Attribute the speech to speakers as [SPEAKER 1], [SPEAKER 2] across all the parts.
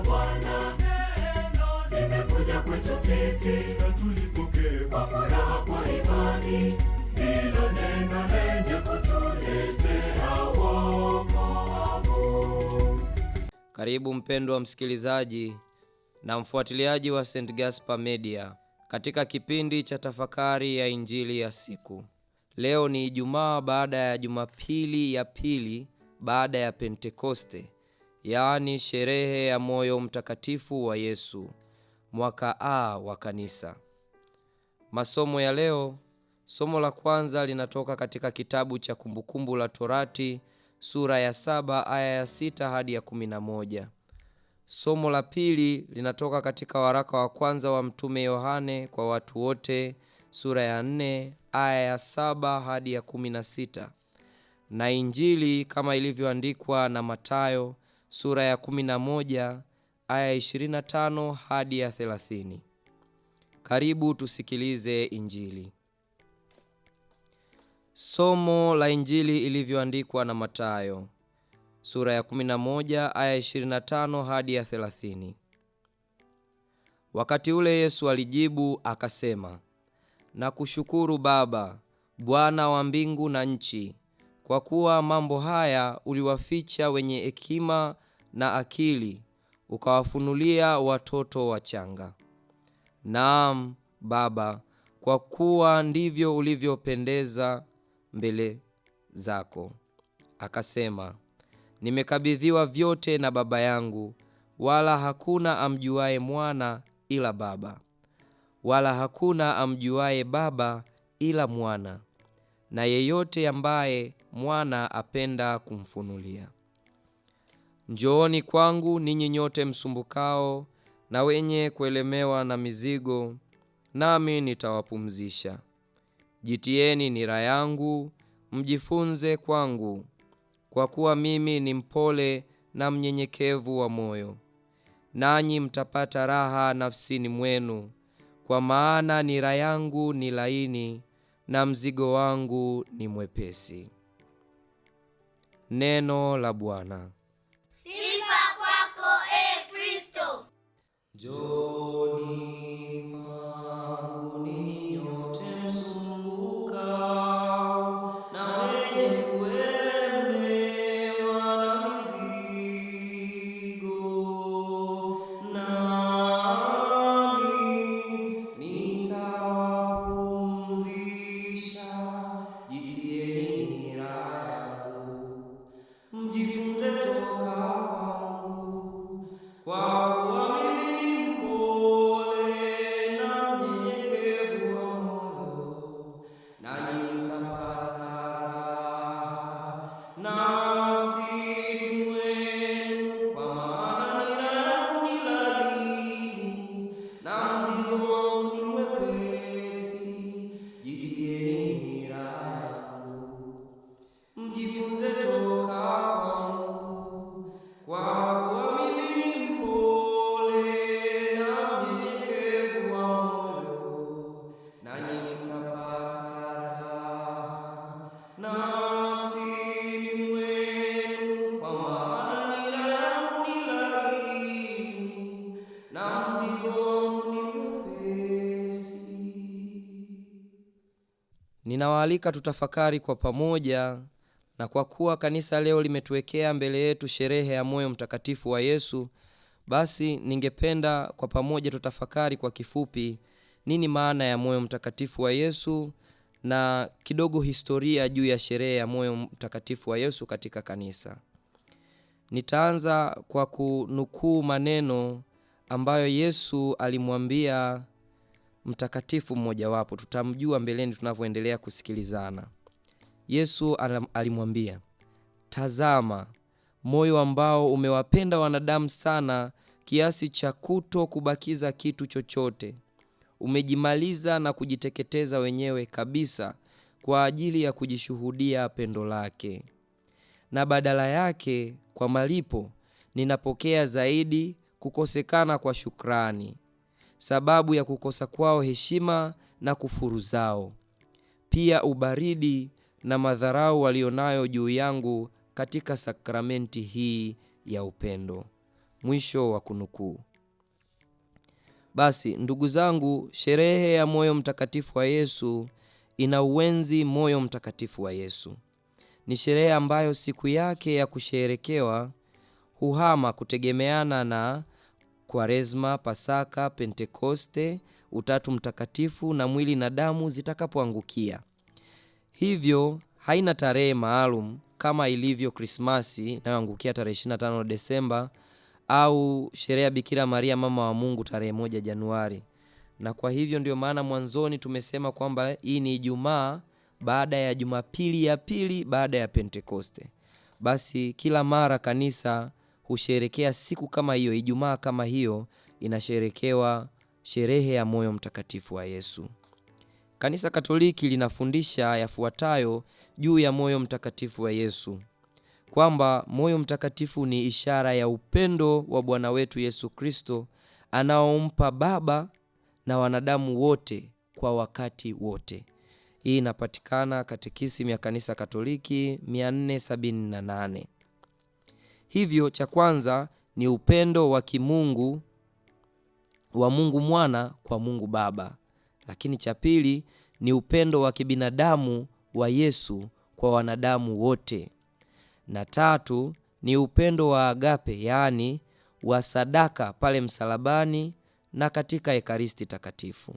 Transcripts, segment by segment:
[SPEAKER 1] Bwana limekuja kwetu sisi, na tulipokee kwa furaha kwa imani hilo neno lenye kutuletea wokovu.
[SPEAKER 2] Karibu mpendwa msikilizaji na mfuatiliaji wa St. Gaspar Media katika kipindi cha tafakari ya Injili ya siku. Leo ni Ijumaa baada ya Jumapili ya pili baada ya Pentekoste, yaani sherehe ya moyo mtakatifu wa Yesu, mwaka A wa kanisa. Masomo ya leo, somo la kwanza linatoka katika kitabu cha Kumbukumbu la Torati sura ya 7 aya ya 6 hadi ya 11. Somo la pili linatoka katika waraka wa kwanza wa Mtume Yohane kwa watu wote sura ya 4 aya ya 7 hadi ya 16. Na Injili kama ilivyoandikwa na Mathayo sura ya 11 aya ya 25 hadi ya 30. Karibu tusikilize Injili. Somo la Injili ilivyoandikwa na Mathayo sura ya 11 aya 25 hadi ya 30. Wakati ule Yesu alijibu akasema, nakushukuru Baba, Bwana wa mbingu na nchi, kwa kuwa mambo haya uliwaficha wenye hekima na akili, ukawafunulia watoto wachanga. Naam Baba, kwa kuwa ndivyo ulivyopendeza mbele zako. Akasema, nimekabidhiwa vyote na Baba yangu, wala hakuna amjuaye Mwana ila Baba, wala hakuna amjuaye Baba ila Mwana, na yeyote ambaye Mwana apenda kumfunulia. Njooni kwangu ninyi nyote msumbukao na wenye kuelemewa na mizigo, nami nitawapumzisha. Jitieni nira yangu, mjifunze kwangu, kwa kuwa mimi ni mpole na mnyenyekevu wa moyo, nanyi mtapata raha nafsini mwenu, kwa maana nira yangu ni laini na mzigo wangu ni mwepesi. Neno la Bwana.
[SPEAKER 3] Sifa kwako Kristo.
[SPEAKER 2] Njooni kwangu ninyi nyote msumbukao na wenye kuelemewa na mizigo, nami nitawapumzisha. Jitieni nira yangu, mjifunze toka kwangu, kwa kuwa mimi ni mpole na mnyenyekevu wa moyo, nanyi mtapata raha nafsini mwenu, kwa maana nira yangu ni laini na mzigo wangu ni mwepesi. Jitieni nira yangu, mjifunze toka kwangu, kwa kuwa mimi ni mpole na mnyenyekevu wa moyo, nanyi mtapata raha nafsini mwenu, kwa maana nira yangu ni laini na mzigo wangu ni mwepesi. Ninawaalika tutafakari kwa pamoja, na kwa kuwa kanisa leo limetuwekea mbele yetu sherehe ya moyo mtakatifu wa Yesu, basi ningependa kwa pamoja tutafakari kwa kifupi nini maana ya moyo mtakatifu wa Yesu na kidogo historia juu ya sherehe ya moyo mtakatifu wa Yesu katika kanisa. Nitaanza kwa kunukuu maneno ambayo Yesu alimwambia mtakatifu mmojawapo. Tutamjua mbeleni tunavyoendelea kusikilizana. Yesu alimwambia, tazama, moyo ambao umewapenda wanadamu sana kiasi cha kuto kubakiza kitu chochote, umejimaliza na kujiteketeza wenyewe kabisa kwa ajili ya kujishuhudia pendo lake. Na badala yake, kwa malipo, ninapokea zaidi kukosekana kwa shukrani, sababu ya kukosa kwao heshima na kufuru zao, pia ubaridi na madharau walionayo juu yangu katika sakramenti hii ya upendo. Mwisho wa kunukuu. Basi ndugu zangu, sherehe ya moyo mtakatifu wa Yesu inauenzi moyo mtakatifu wa Yesu. Ni sherehe ambayo siku yake ya kusherekewa huhama kutegemeana na Kwaresma, Pasaka, Pentekoste, Utatu Mtakatifu na mwili na damu zitakapoangukia. Hivyo haina tarehe maalum kama ilivyo Krismasi inayoangukia tarehe 25 Desemba au sherehe ya Bikira Maria mama wa Mungu tarehe 1 Januari. Na kwa hivyo ndio maana mwanzoni tumesema kwamba hii ni Ijumaa baada ya Jumapili ya pili baada ya Pentekoste. Basi kila mara kanisa husherekea siku kama hiyo, Ijumaa kama hiyo inasherekewa sherehe ya moyo mtakatifu wa Yesu. Kanisa Katoliki linafundisha yafuatayo juu ya moyo mtakatifu wa Yesu, kwamba moyo mtakatifu ni ishara ya upendo wa Bwana wetu Yesu Kristo anaompa Baba na wanadamu wote kwa wakati wote. Hii inapatikana Katekisimu ya Kanisa Katoliki 478. Hivyo cha kwanza ni upendo wa kimungu wa Mungu Mwana kwa Mungu Baba. Lakini cha pili ni upendo wa kibinadamu wa Yesu kwa wanadamu wote. Na tatu ni upendo wa agape, yaani wa sadaka pale msalabani na katika Ekaristi Takatifu.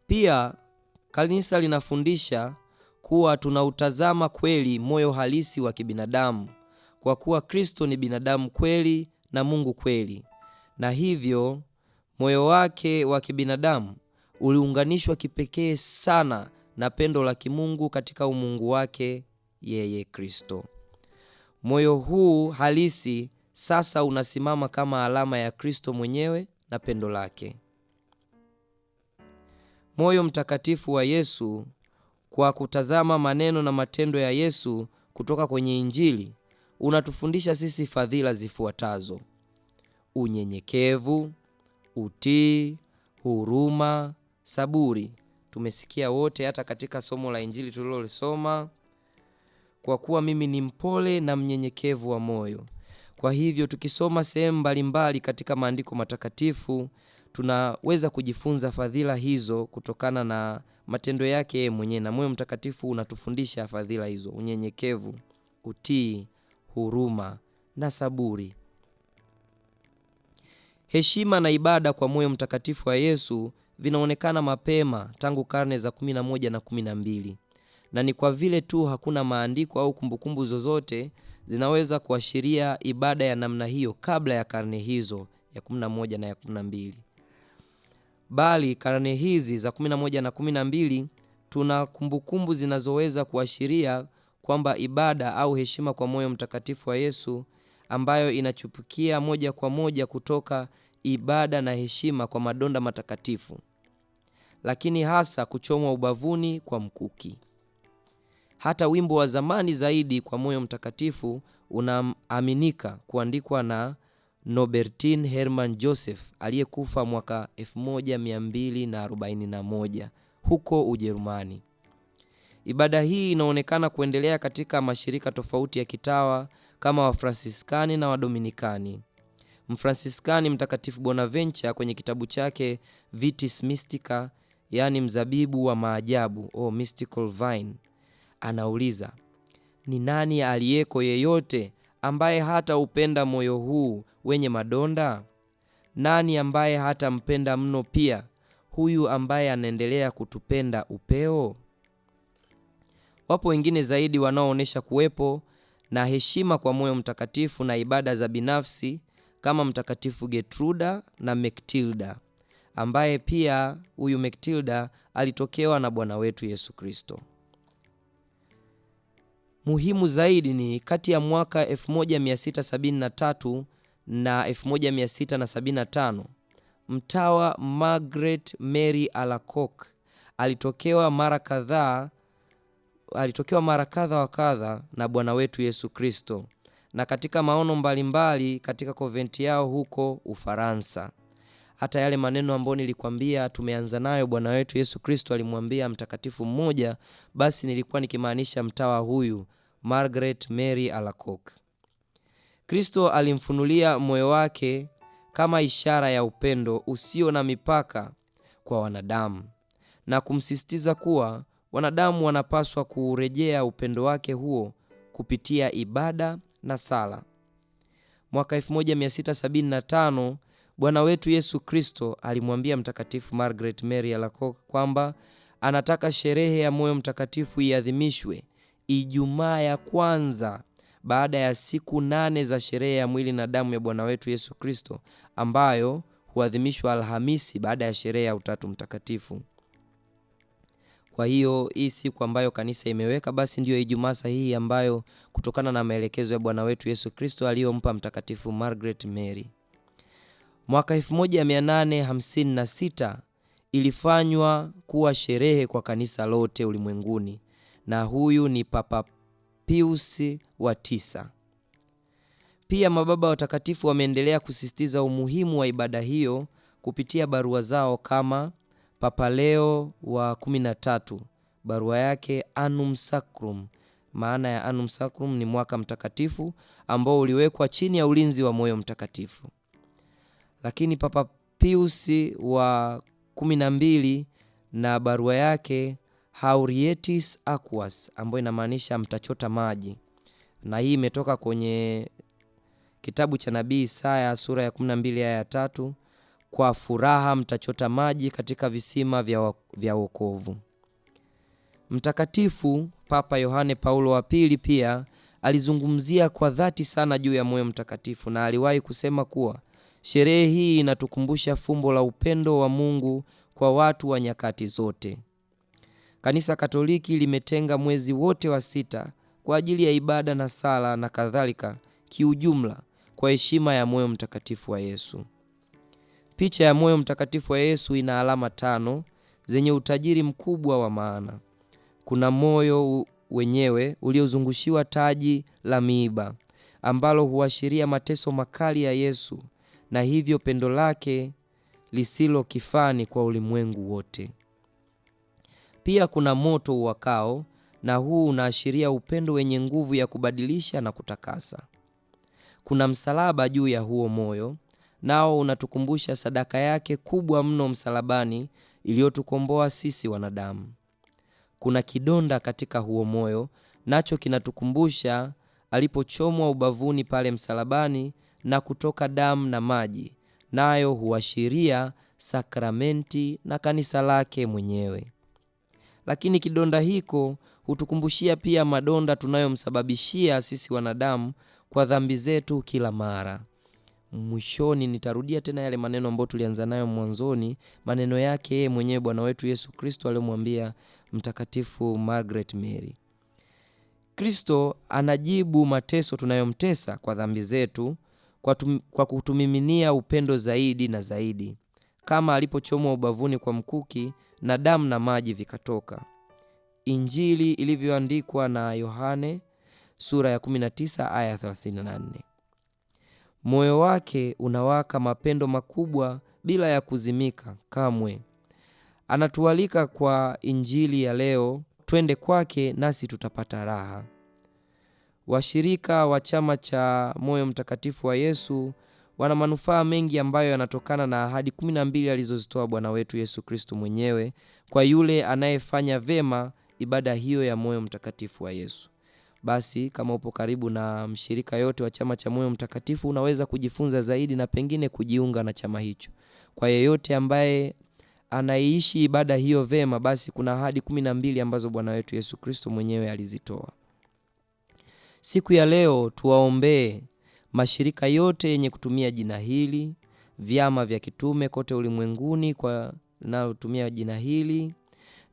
[SPEAKER 2] Pia kanisa linafundisha kuwa tunautazama kweli moyo halisi wa kibinadamu, kwa kuwa Kristo ni binadamu kweli na Mungu kweli, na hivyo moyo wake wa kibinadamu uliunganishwa kipekee sana na pendo la kimungu katika umungu wake yeye Kristo. Moyo huu halisi sasa unasimama kama alama ya Kristo mwenyewe na pendo lake. Moyo mtakatifu wa Yesu, kwa kutazama maneno na matendo ya Yesu kutoka kwenye Injili, unatufundisha sisi fadhila zifuatazo: unyenyekevu, utii, huruma, saburi. Tumesikia wote hata katika somo la Injili tulilolisoma, kwa kuwa mimi ni mpole na mnyenyekevu wa moyo. Kwa hivyo tukisoma sehemu mbalimbali katika maandiko matakatifu, tunaweza kujifunza fadhila hizo kutokana na matendo yake mwenyewe, na moyo mtakatifu unatufundisha fadhila hizo: unyenyekevu, utii, huruma na saburi. Heshima na ibada kwa moyo mtakatifu wa Yesu vinaonekana mapema tangu karne za 11 na 12, na ni kwa vile tu hakuna maandiko au kumbukumbu zozote zinaweza kuashiria ibada ya namna hiyo kabla ya karne hizo ya 11 na ya 12. Bali karne hizi za 11 na 12 tuna kumbukumbu zinazoweza kuashiria kwamba ibada au heshima kwa moyo mtakatifu wa Yesu, ambayo inachupukia moja kwa moja kutoka ibada na heshima kwa madonda matakatifu, lakini hasa kuchomwa ubavuni kwa mkuki. Hata wimbo wa zamani zaidi kwa moyo mtakatifu unaaminika kuandikwa na Nobertin Hermann Joseph aliyekufa mwaka 1241 huko Ujerumani. Ibada hii inaonekana kuendelea katika mashirika tofauti ya kitawa kama Wafransiskani na Wadominikani. Mfransiskani Mtakatifu Bonaventure kwenye kitabu chake Vitis Mystica, yani mzabibu wa maajabu, mystical vine, anauliza, ni nani aliyeko yeyote ambaye hata upenda moyo huu wenye madonda? Nani ambaye hata mpenda mno pia huyu ambaye anaendelea kutupenda upeo? Wapo wengine zaidi wanaoonyesha kuwepo na heshima kwa moyo mtakatifu na ibada za binafsi kama Mtakatifu Getruda na Mektilda, ambaye pia huyu Mektilda alitokewa na Bwana wetu Yesu Kristo. Muhimu zaidi ni kati ya mwaka 1673 na 1675, mtawa Margaret Mary Alacoque alitokewa mara kadha wa kadha na Bwana wetu Yesu Kristo, na katika maono mbalimbali katika konventi yao huko Ufaransa. Hata yale maneno ambayo nilikwambia tumeanza nayo, Bwana wetu Yesu Kristo alimwambia mtakatifu mmoja, basi nilikuwa nikimaanisha mtawa huyu Margaret Mary Alacoque. Kristo alimfunulia moyo wake kama ishara ya upendo usio na mipaka kwa wanadamu, na kumsisitiza kuwa wanadamu wanapaswa kurejea upendo wake huo kupitia ibada na sala. Mwaka 1675 Bwana wetu Yesu Kristo alimwambia Mtakatifu Margaret Mary Alacoque kwamba anataka sherehe ya moyo mtakatifu iadhimishwe Ijumaa ya kwanza baada ya siku 8 za sherehe ya mwili na damu ya Bwana wetu Yesu Kristo, ambayo huadhimishwa Alhamisi baada ya sherehe ya Utatu Mtakatifu. Kwa hiyo hii siku ambayo kanisa imeweka basi ndiyo Ijumaa sahihi, ambayo kutokana na maelekezo ya Bwana wetu Yesu Kristo aliyompa Mtakatifu Margaret Mary. Mwaka 1856 ilifanywa kuwa sherehe kwa kanisa lote ulimwenguni, na huyu ni Papa Pius wa 9. Pia mababa watakatifu wameendelea kusisitiza umuhimu wa ibada hiyo kupitia barua zao, kama Papa Leo wa 13, barua yake Annum Sacrum. Maana ya Annum Sacrum ni mwaka mtakatifu ambao uliwekwa chini ya ulinzi wa moyo mtakatifu. Lakini Papa Pius wa 12 na barua yake Haurietis Aquas, ambayo inamaanisha mtachota maji, na hii imetoka kwenye kitabu cha nabii Isaya sura ya 12 aya ya 3, kwa furaha mtachota maji katika visima vya wokovu. Mtakatifu Papa Yohane Paulo wa pili pia alizungumzia kwa dhati sana juu ya moyo mtakatifu, na aliwahi kusema kuwa sherehe hii inatukumbusha fumbo la upendo wa Mungu kwa watu wa nyakati zote. Kanisa Katoliki limetenga mwezi wote wa 6 kwa ajili ya ibada na sala na kadhalika, kiujumla kwa heshima ya moyo mtakatifu wa Yesu. Picha ya moyo mtakatifu wa Yesu ina alama 5 zenye utajiri mkubwa wa maana. Kuna moyo wenyewe uliozungushiwa taji la miiba, ambalo huashiria mateso makali ya Yesu na hivyo pendo lake lisilo kifani kwa ulimwengu wote. Pia kuna moto uwakao, na huu unaashiria upendo wenye nguvu ya kubadilisha na kutakasa. Kuna msalaba juu ya huo moyo, nao unatukumbusha sadaka yake kubwa mno msalabani iliyotukomboa sisi wanadamu. Kuna kidonda katika huo moyo, nacho kinatukumbusha alipochomwa ubavuni pale msalabani na kutoka damu na maji, nayo huashiria sakramenti na kanisa lake mwenyewe. Lakini kidonda hiko hutukumbushia pia madonda tunayomsababishia sisi wanadamu kwa dhambi zetu kila mara. Mwishoni nitarudia tena yale maneno ambayo tulianza nayo mwanzoni, maneno yake yeye mwenyewe Bwana wetu Yesu Kristo aliyomwambia Mtakatifu Margaret Mary. Kristo anajibu mateso tunayomtesa kwa dhambi zetu kwa kutumiminia upendo zaidi na zaidi, kama alipochomwa ubavuni kwa mkuki na damu na maji vikatoka. Injili ilivyoandikwa na Yohane sura ya 19 aya 34. Moyo wake unawaka mapendo makubwa bila ya kuzimika kamwe. Anatualika kwa Injili ya leo, twende kwake nasi tutapata raha. Washirika wa chama cha moyo mtakatifu wa Yesu wana manufaa mengi ambayo yanatokana na ahadi 12 alizozitoa Bwana wetu Yesu Kristo mwenyewe kwa yule anayefanya vema ibada hiyo ya moyo mtakatifu wa Yesu. Basi kama upo karibu na mshirika yote wa chama cha moyo mtakatifu, unaweza kujifunza zaidi na pengine kujiunga na chama hicho. Kwa yeyote ambaye anaishi ibada hiyo vema, basi kuna ahadi 12 ambazo Bwana wetu Yesu Kristo mwenyewe alizitoa. Siku ya leo tuwaombee mashirika yote yenye kutumia jina hili, vyama vya kitume kote ulimwenguni kwa linalotumia jina hili,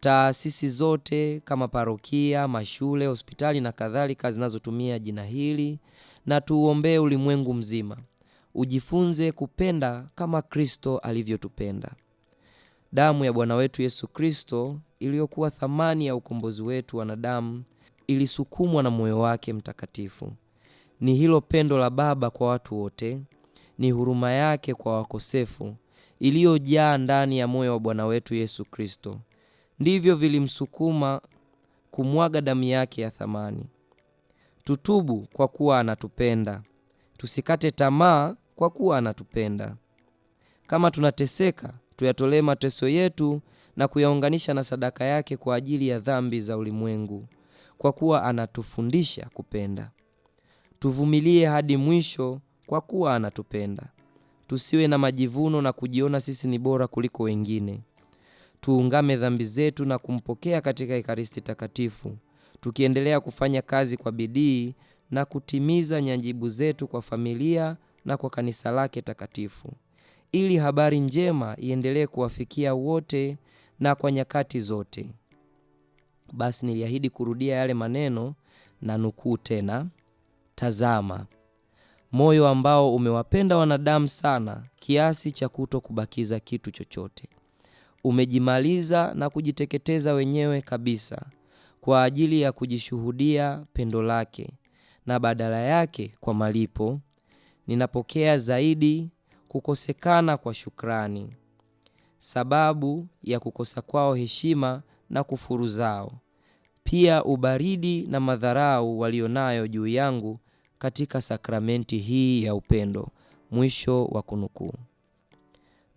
[SPEAKER 2] taasisi zote kama parokia, mashule, hospitali na kadhalika zinazotumia jina hili, na tuombee ulimwengu mzima ujifunze kupenda kama Kristo alivyotupenda. Damu ya Bwana wetu Yesu Kristo iliyokuwa thamani ya ukombozi wetu wanadamu ilisukumwa na moyo wake mtakatifu. Ni hilo pendo la Baba kwa watu wote, ni huruma yake kwa wakosefu iliyojaa ndani ya moyo wa Bwana wetu Yesu Kristo, ndivyo vilimsukuma kumwaga damu yake ya thamani. Tutubu kwa kuwa anatupenda. Tusikate tamaa kwa kuwa anatupenda. Kama tunateseka, tuyatolee mateso yetu na kuyaunganisha na sadaka yake kwa ajili ya dhambi za ulimwengu, kwa kuwa anatufundisha kupenda. Tuvumilie hadi mwisho kwa kuwa anatupenda. Tusiwe na majivuno na kujiona sisi ni bora kuliko wengine. Tuungame dhambi zetu na kumpokea katika Ekaristi Takatifu, tukiendelea kufanya kazi kwa bidii na kutimiza nyajibu zetu kwa familia na kwa kanisa lake takatifu, ili habari njema iendelee kuwafikia wote na kwa nyakati zote. Basi niliahidi kurudia yale maneno na nukuu tena. Tazama, moyo ambao umewapenda wanadamu sana kiasi cha kutokubakiza kitu chochote. Umejimaliza na kujiteketeza wenyewe kabisa kwa ajili ya kujishuhudia pendo lake, na badala yake kwa malipo ninapokea zaidi kukosekana kwa shukrani, sababu ya kukosa kwao heshima na kufuru zao, pia ubaridi na madharau walionayo juu yangu katika sakramenti hii ya upendo. Mwisho wa kunukuu.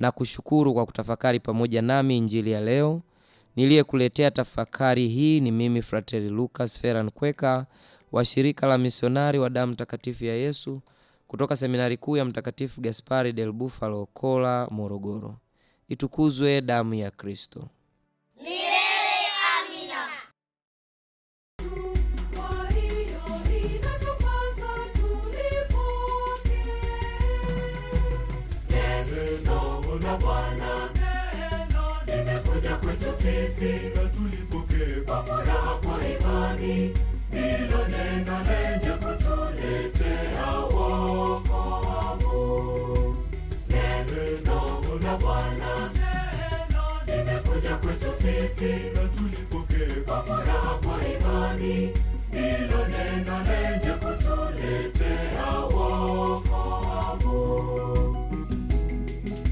[SPEAKER 2] Na kushukuru kwa kutafakari pamoja nami injili ya leo. Niliyekuletea tafakari hii ni mimi Frateri Lucas Ferran Kweka wa shirika la misionari wa damu takatifu ya Yesu kutoka seminari kuu ya Mtakatifu Gaspari del Bufalo, Kola, Morogoro. Itukuzwe damu ya Kristo.
[SPEAKER 3] Milele amina.
[SPEAKER 1] Neno la Bwana limekuja kwetu sisi, na tulipokee kwa furaha kwa imani. Ndilo neno lenye kutuletea wokovu. Neno la Bwana limekuja kwetu sisi, na tulipokee kwa furaha kwa imani.